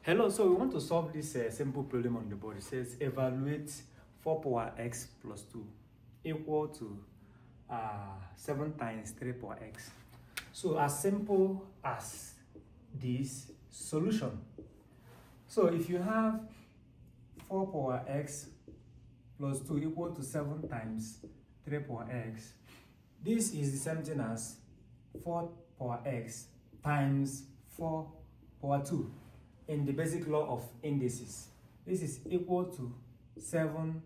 Hello, so we want to solve this simple problem on the board. It says evaluate 4 power x plus 2 equal to 7 times 3 power x. So as simple as this solution. So if you have 4 power x plus 2 equal to 7 times 3 power x, this is the same thing as 4 power x times 4 power 2 in the basic law of indices. This is equal to 7,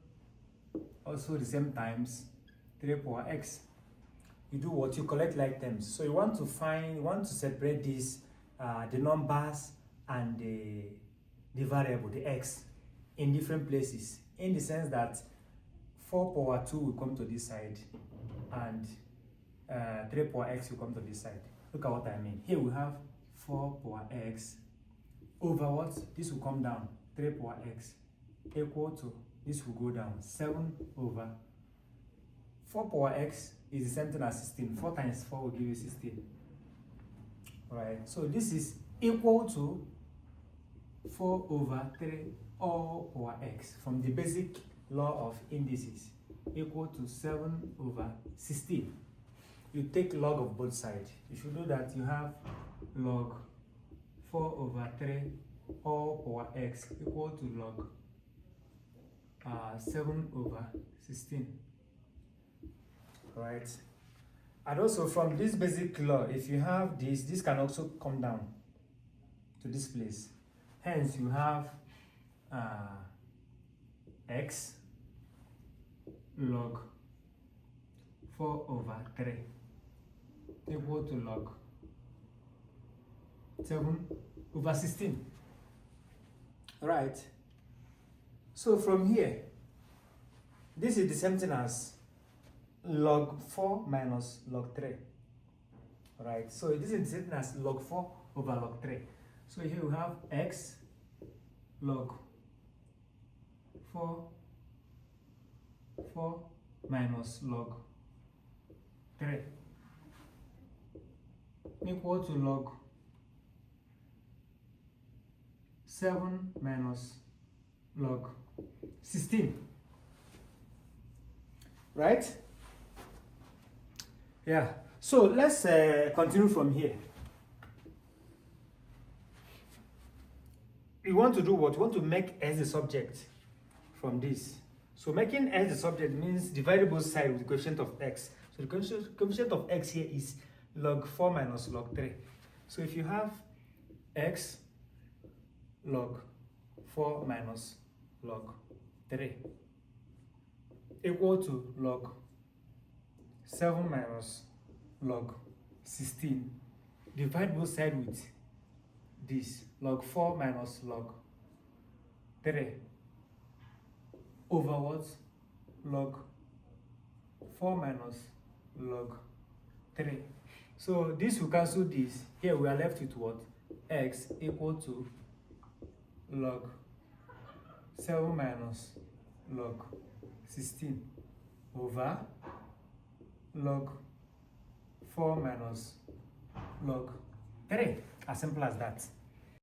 also the same times 3 power x. You do what? You collect like terms. So you want to separate these, the numbers and the variable, the x, in different places, in the sense that 4 power 2 will come to this side and 3 power x will come to this side. Look at what I mean. Here we have 4 power x over what? This will come down, 3 power x equal to, this will go down, 7 over 4 power x is the same thing as 16. 4 times 4 will give you 16. Alright, so this is equal to 4 over 3 all power x from the basic law of indices, equal to 7 over 16. You take log of both sides. If you do that, you have log 4 over 3 all power x equal to log 7 over 16. Right? And also from this basic law, if you have this can also come down to this place. Hence you have x log 4 over 3 equal to log 7 over 16. Right? So from here, this is the same thing as log 4 minus log 3. Right? So this is the same thing as log 4 over log 3. So here we have x log 4 minus log 3 equal to log 7 minus log 16. Right? Yeah. So let's continue from here. We want to do what? We want to make s the subject from this. So making s the subject means divide both sides with the coefficient of x. So the coefficient of x here is log 4 minus log 3. So if you have x log 4 minus log 3 equal to log 7 minus log 16, divide both sides with this, log 4 minus log 3 over what? Log 4 minus log 3. So this will cancel this. Here we are left with what? X equal to log 7 minus log 16 over log 4 minus log 3. As simple as that.